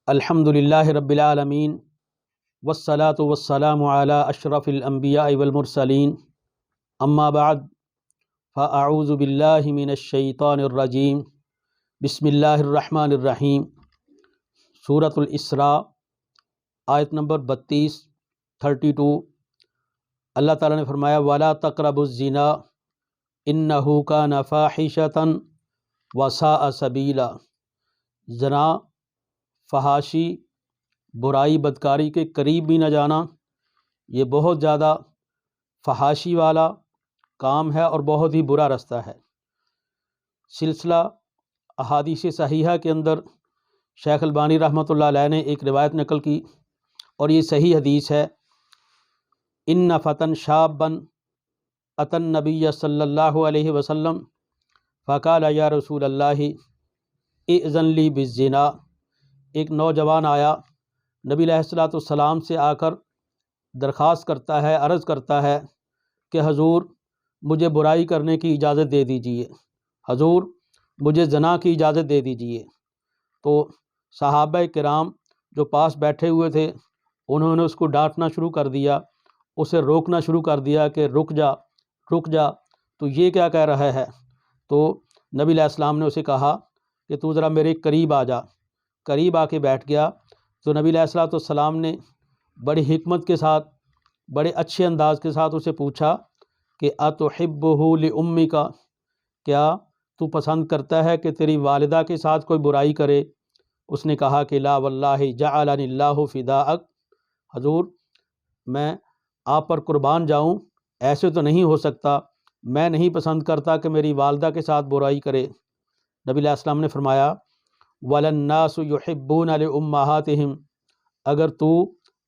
الحمد للہ رب العالمین والصلاة والسلام علی اشرف الانبیاء والمرسلین اما بعد فاعوذ باللہ من الشیطان الرجیم بسم اللہ الرحمن الرحیم۔ سورۃ الاسراء آیت نمبر 32 اللہ تعالیٰ نے فرمایا وَلَا تَقْرَبُوا الزِّنَا إِنَّهُ كَانَ فَاحِشَةً وَسَاءَ سَبِيلًا، زنا، فحاشی، برائی، بدکاری کے قریب بھی نہ جانا، یہ بہت زیادہ فحاشی والا کام ہے اور بہت ہی برا رستہ ہے۔ سلسلہ احادیث صحیحہ کے اندر شیخ البانی رحمۃ اللہ علیہ نے ایک روایت نقل کی اور یہ صحیح حدیث ہے۔ ان فتن شابن اتن نبی صلی اللہ علیہ وسلم فقال یا رسول اللہ اذن لی بالزنا، ایک نوجوان آیا نبی علیہ الصلوۃ والسلام سے آ کر درخواست کرتا ہے، عرض کرتا ہے کہ حضور مجھے برائی کرنے کی اجازت دے دیجئے، حضور مجھے زنا کی اجازت دے دیجئے۔ تو صحابہ کرام جو پاس بیٹھے ہوئے تھے انہوں نے اس کو ڈانٹنا شروع کر دیا، اسے روکنا شروع کر دیا کہ رک جا تو یہ کیا کہہ رہا ہے۔ تو نبی علیہ السلام نے اسے کہا کہ تو ذرا میرے قریب آ جا۔ قریب آ کے بیٹھ گیا تو نبی علیہ الصلوۃ والسلام نے بڑی حکمت کے ساتھ، بڑے اچھے انداز کے ساتھ اسے پوچھا کہ اتحبہ لامک، کیا تو پسند کرتا ہے کہ تیری والدہ کے ساتھ کوئی برائی کرے؟ اس نے کہا کہ لا واللہ جعلنی اللہ فداءک، حضور میں آپ پر قربان جاؤں، ایسے تو نہیں ہو سکتا، میں نہیں پسند کرتا کہ میری والدہ کے ساتھ برائی کرے۔ نبی علیہ السلام نے فرمایا وَلَلنَّاسُ يُحِبُّونَ لِأُمَّهَاتِهِمْ، اگر تو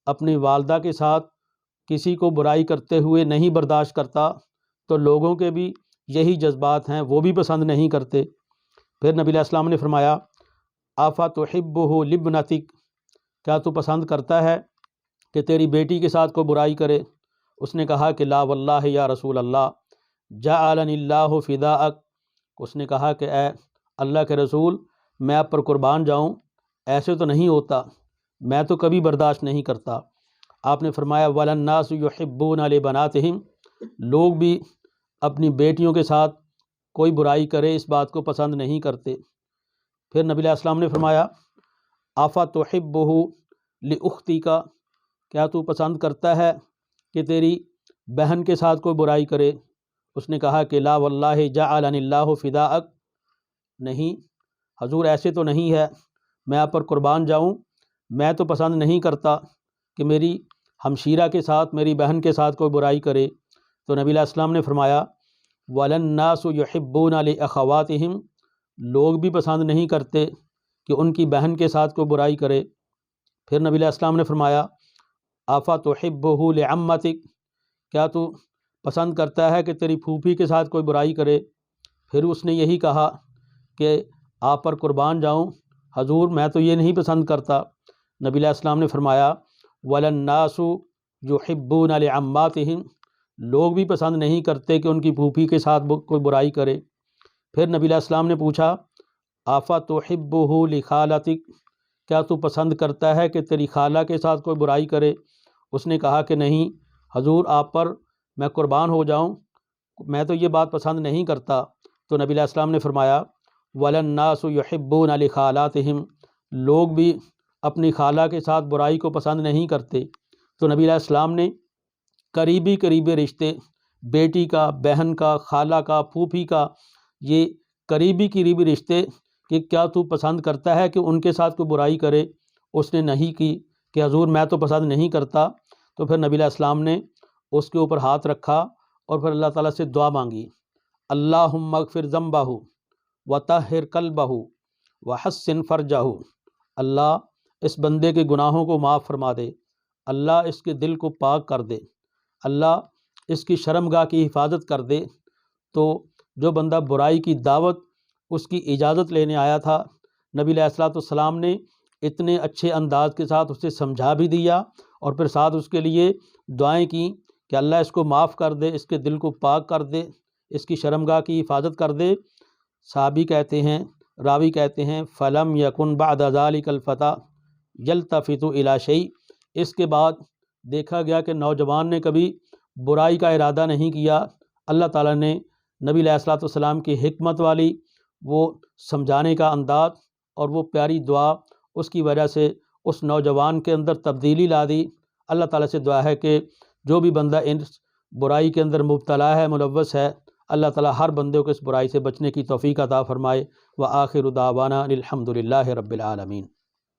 اپنی والدہ کے ساتھ کسی کو برائی کرتے ہوئے نہیں برداشت کرتا تو لوگوں کے بھی یہی جذبات ہیں، وہ بھی پسند نہیں کرتے۔ پھر نبی علیہ السلام نے فرمایا أَفَتُحِبُّهُ لِابْنَتِكَ، کیا تو پسند کرتا ہے کہ تیری بیٹی کے ساتھ کوئی برائی کرے؟ اس نے کہا کہ لا واللہ یا رسول اللہ جعلنی اللہ فداءک، اس نے کہا کہ اے اللہ کے رسول میں آپ پر قربان جاؤں، ایسے تو نہیں ہوتا، میں تو کبھی برداشت نہیں کرتا۔ آپ نے فرمایا وَلَلنَّاسُ يُحِبُّونَ لِبَنَاتِهِمْ، لوگ بھی اپنی بیٹیوں کے ساتھ کوئی برائی کرے اس بات کو پسند نہیں کرتے۔ پھر نبی علیہ السلام نے فرمایا أَفَتُحِبُّهُ لِأُخْتِكَ، کیا تو پسند کرتا ہے کہ تیری بہن کے ساتھ کوئی برائی کرے؟ اس نے کہا کہ لا واللہ جعلنی اللہ فداءک، نہیں حضور ایسے تو نہیں ہے، میں آپ پر قربان جاؤں، میں تو پسند نہیں کرتا کہ میری ہمشیرہ کے ساتھ، میری بہن کے ساتھ کوئی برائی کرے۔ تو نبی علیہ السلام نے فرمایا وَلَلنَّاسُ يُحِبُّونَ لِأَخَوَاتِهِمْ، لوگ بھی پسند نہیں کرتے کہ ان کی بہن کے ساتھ کوئی برائی کرے۔ پھر نبی علیہ السلام نے فرمایا أَفَتُحِبُّهُ لِعَمَّتِكَ، کیا تو پسند کرتا ہے کہ تیری پھوپھی کے ساتھ کوئی برائی کرے؟ پھر اس نے یہی کہا کہ آپ پر قربان جاؤں حضور میں تو یہ نہیں پسند کرتا۔ نبی علیہ السلام نے فرمایا وَلَلنَّاسُ يُحِبُّونَ لِعَمَّاتِهِمْ، لوگ بھی پسند نہیں کرتے کہ ان کی پھوپھی کے ساتھ کوئی برائی کرے۔ پھر نبی علیہ السلام نے پوچھا أَفَتُحِبُّهُ لِخَالَتِكَ، کیا تو پسند کرتا ہے کہ تیری خالہ کے ساتھ کوئی برائی کرے؟ اس نے کہا کہ نہیں حضور آپ پر میں قربان ہو جاؤں، میں تو یہ بات پسند نہیں کرتا۔ تو نبی علیہ السلام نے فرمایا وَلَلنَّاسُ يُحِبُّونَ لِخَالَاتِهِمْ، لوگ بھی اپنی خالہ کے ساتھ برائی کو پسند نہیں کرتے۔ تو نبی علیہ السلام نے قریبی رشتے، بیٹی کا، بہن کا، خالہ کا، پھوپھی کا، یہ قریبی رشتے کہ کیا تو پسند کرتا ہے کہ ان کے ساتھ کوئی برائی کرے؟ اس نے نہیں کی کہ حضور میں تو پسند نہیں کرتا۔ تو پھر نبی علیہ السلام نے اس کے اوپر ہاتھ رکھا اور پھر اللہ تعالیٰ سے دعا مانگی اللہم اغفر ذنبہ وطہر قلبہ وحسن فرجہ، اللہ اس بندے کے گناہوں کو معاف فرما دے، اللہ اس کے دل کو پاک کر دے، اللہ اس کی شرمگاہ کی حفاظت کر دے۔ تو جو بندہ برائی کی دعوت اس کی اجازت لینے آیا تھا، نبی علیہ الصلوۃ والسلام نے اتنے اچھے انداز کے ساتھ اسے سمجھا بھی دیا اور پھر ساتھ اس کے لیے دعائیں کیں کہ اللہ اس کو معاف کر دے، اس کے دل کو پاک کر دے، اس کی شرمگاہ کی حفاظت کر دے۔ صحابی کہتے ہیں، راوی کہتے ہیں فلم یکن بعد ذلک الفتح، یلتفت الی شیء۔ اس کے بعد دیکھا گیا کہ نوجوان نے کبھی برائی کا ارادہ نہیں کیا۔ اللہ تعالیٰ نے نبی علیہ الصلوۃ والسلام کی حکمت والی وہ سمجھانے کا انداز اور وہ پیاری دعا، اس کی وجہ سے اس نوجوان کے اندر تبدیلی لا دی۔ اللہ تعالیٰ سے دعا ہے کہ جو بھی بندہ ان برائی کے اندر مبتلا ہے، ملوث ہے، اللہ تعالیٰ ہر بندے کو اس برائی سے بچنے کی توفیق عطا فرمائے۔ وآخر دعوانا الحمد للہ رب العالمین۔